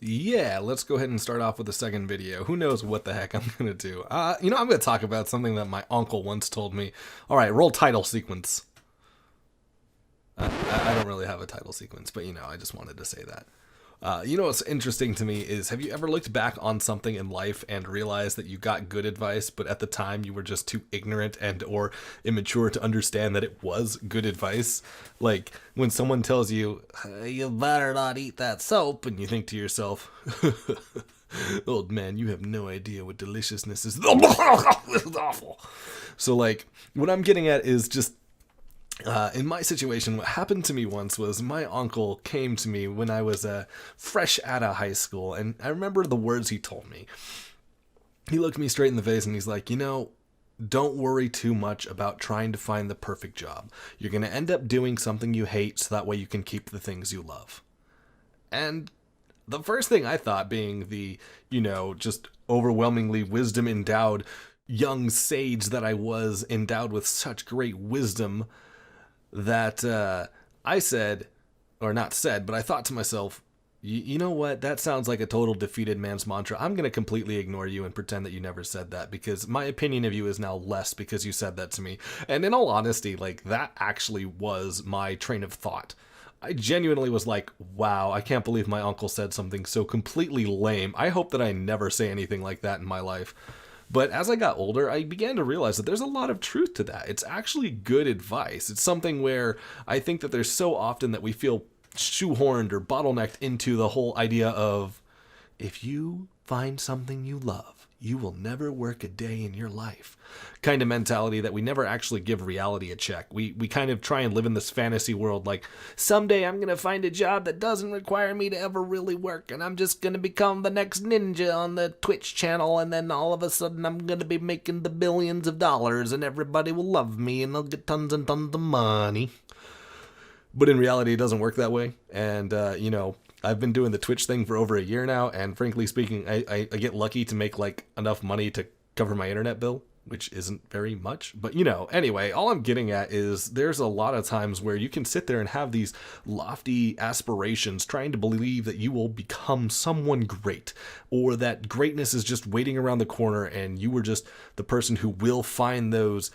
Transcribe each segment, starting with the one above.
Yeah, let's go ahead and start off with the second video. Who knows what the heck I'm gonna do? I'm gonna talk about something that my uncle once told me. All right, roll title sequence. I don't really have a title sequence, but I just wanted to say that. What's interesting to me is, have you ever looked back on something in life and realized that you got good advice, but at the time you were just too ignorant and or immature to understand that it was good advice? Like when someone tells you, you better not eat that soap, and you think to yourself, old man, you have no idea what deliciousness is. It's awful. So like, what I'm getting at is just in my situation, what happened to me once was my uncle came to me when I was fresh out of high school, and I remember the words he told me. He looked me straight in the face and he's like, don't worry too much about trying to find the perfect job. You're going to end up doing something you hate so that way you can keep the things you love. And the first thing I thought, being the, just overwhelmingly wisdom endowed young sage that I was, endowed with such great wisdom, that I said, or not said, but I thought to myself, you know what? That sounds like a total defeated man's mantra. I'm going to completely ignore you and pretend that you never said that, because my opinion of you is now less because you said that to me. And in all honesty, like, that actually was my train of thought. I genuinely was like, wow, I can't believe my uncle said something so completely lame. I hope that I never say anything like that in my life. But as I got older, I began to realize that there's a lot of truth to that. It's actually good advice. It's something where I think that there's so often that we feel shoehorned or bottlenecked into the whole idea of, if you find something you love, you will never work a day in your life kind of mentality, that we never actually give reality a check. We kind of try and live in this fantasy world like, someday I'm going to find a job that doesn't require me to ever really work, and I'm just going to become the next ninja on the Twitch channel, and then all of a sudden I'm going to be making the billions of dollars and everybody will love me and I'll get tons and tons of money. But in reality, it doesn't work that way. And, I've been doing the Twitch thing for over a year now, and frankly speaking, I get lucky to make like enough money to cover my internet bill, which isn't very much. But anyway, all I'm getting at is there's a lot of times where you can sit there and have these lofty aspirations, trying to believe that you will become someone great, or that greatness is just waiting around the corner and you were just the person who will find those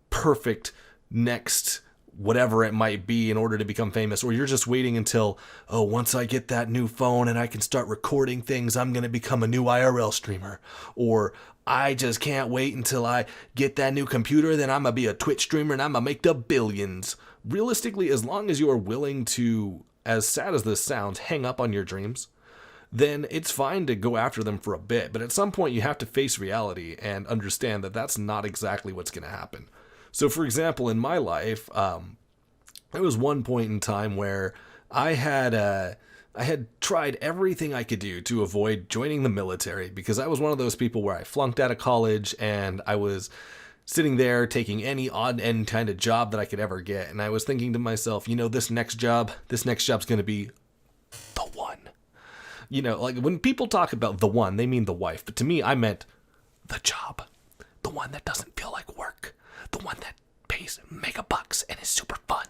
perfect next whatever it might be in order to become famous. Or you're just waiting until, oh, once I get that new phone and I can start recording things, I'm going to become a new IRL streamer. Or I just can't wait until I get that new computer, then I'm going to be a Twitch streamer and I'm going to make the billions. Realistically, as long as you are willing to, as sad as this sounds, hang up on your dreams, then it's fine to go after them for a bit. But at some point you have to face reality and understand that that's not exactly what's going to happen. So, for example, in my life, there was one point in time where I had tried everything I could do to avoid joining the military, because I was one of those people where I flunked out of college and I was sitting there taking any odd end kind of job that I could ever get. And I was thinking to myself, this next job's going to be the one. Like when people talk about the one, they mean the wife. But to me, I meant the job, the one that doesn't feel like work. The one that pays mega bucks and is super fun.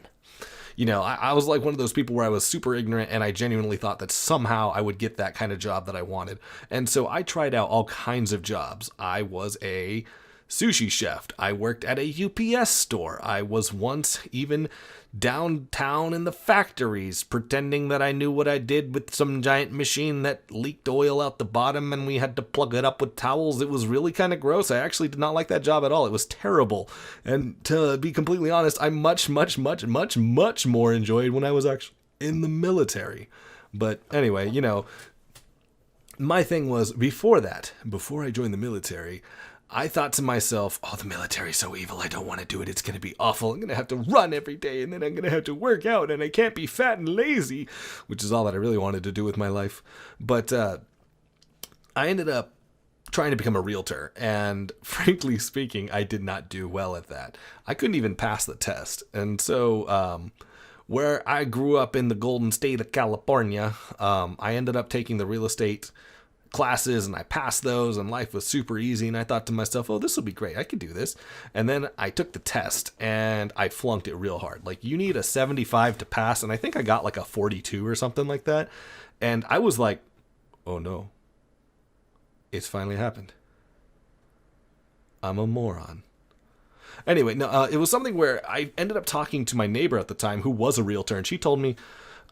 I was like one of those people where I was super ignorant and I genuinely thought that somehow I would get that kind of job that I wanted. And so I tried out all kinds of jobs. I was a sushi chef. I worked at a UPS store. I was once even downtown in the factories, pretending that I knew what I did with some giant machine that leaked oil out the bottom and we had to plug it up with towels. It was really kind of gross. I actually did not like that job at all. It was terrible. And to be completely honest, I much more enjoyed when I was actually in the military. But anyway, my thing was, before I joined the military, I thought to myself, oh, the military's so evil, I don't want to do it, it's going to be awful, I'm going to have to run every day, and then I'm going to have to work out, and I can't be fat and lazy, which is all that I really wanted to do with my life. But I ended up trying to become a realtor, and frankly speaking, I did not do well at that. I couldn't even pass the test, and so where I grew up in the golden state of California, I ended up taking the real estate classes and I passed those and life was super easy, and I thought to myself, oh, this will be great, I can do this. And then I took the test and I flunked it real hard. Like, you need a 75 to pass, and I think I got like a 42 or something like that. And I was like oh no, it's finally happened. I'm a moron. Anyway, no, it was something where I ended up talking to my neighbor at the time who was a realtor, and she told me,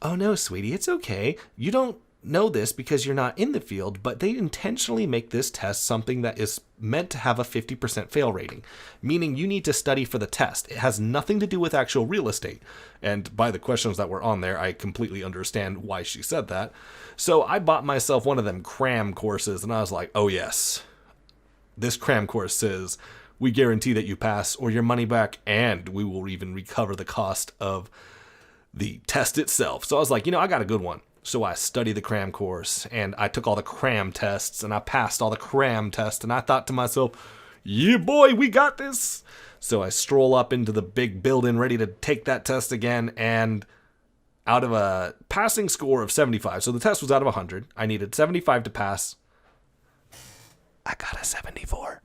oh no, sweetie, it's okay. You don't know this because you're not in the field, but they intentionally make this test something that is meant to have a 50% fail rating, meaning you need to study for the test. It has nothing to do with actual real estate. And by the questions that were on there, I completely understand why she said that. So I bought myself one of them cram courses, and I was like, oh yes, this cram course says we guarantee that you pass or your money back, and we will even recover the cost of the test itself. So I was like, I got a good one. So I studied the cram course, and I took all the cram tests, and I passed all the cram tests, and I thought to myself, yeah, boy, we got this. So I stroll up into the big building ready to take that test again, and out of a passing score of 75, so the test was out of 100, I needed 75 to pass. I got a 74.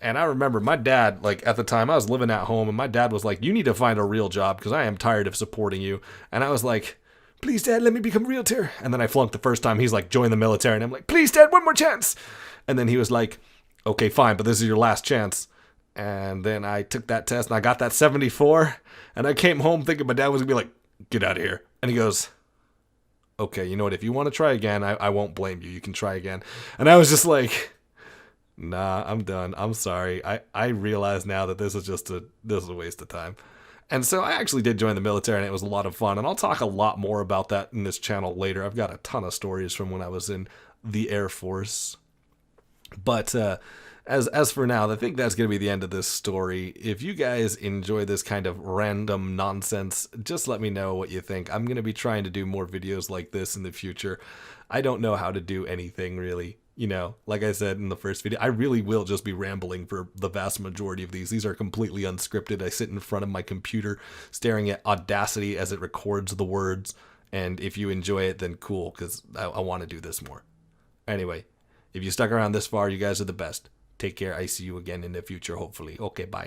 And I remember my dad, at the time, I was living at home, and my dad was like, you need to find a real job because I am tired of supporting you. And I was like, please, Dad, let me become a realtor. And then I flunked the first time. He's like, join the military. And I'm like, please, Dad, one more chance. And then he was like, okay, fine, but this is your last chance. And then I took that test, and I got that 74. And I came home thinking my dad was going to be like, get out of here. And he goes, okay, you know what? If you want to try again, I won't blame you. You can try again. And I was just like, nah, I'm done. I'm sorry. I realize now that this is a waste of time. And so I actually did join the military, and it was a lot of fun. And I'll talk a lot more about that in this channel later. I've got a ton of stories from when I was in the Air Force. But as for now, I think that's going to be the end of this story. If you guys enjoy this kind of random nonsense, just let me know what you think. I'm going to be trying to do more videos like this in the future. I don't know how to do anything really. Like I said in the first video, I really will just be rambling for the vast majority of these. These are completely unscripted. I sit in front of my computer staring at Audacity as it records the words. And if you enjoy it, then cool, because I want to do this more. Anyway, if you stuck around this far, you guys are the best. Take care. I see you again in the future, hopefully. Okay, bye.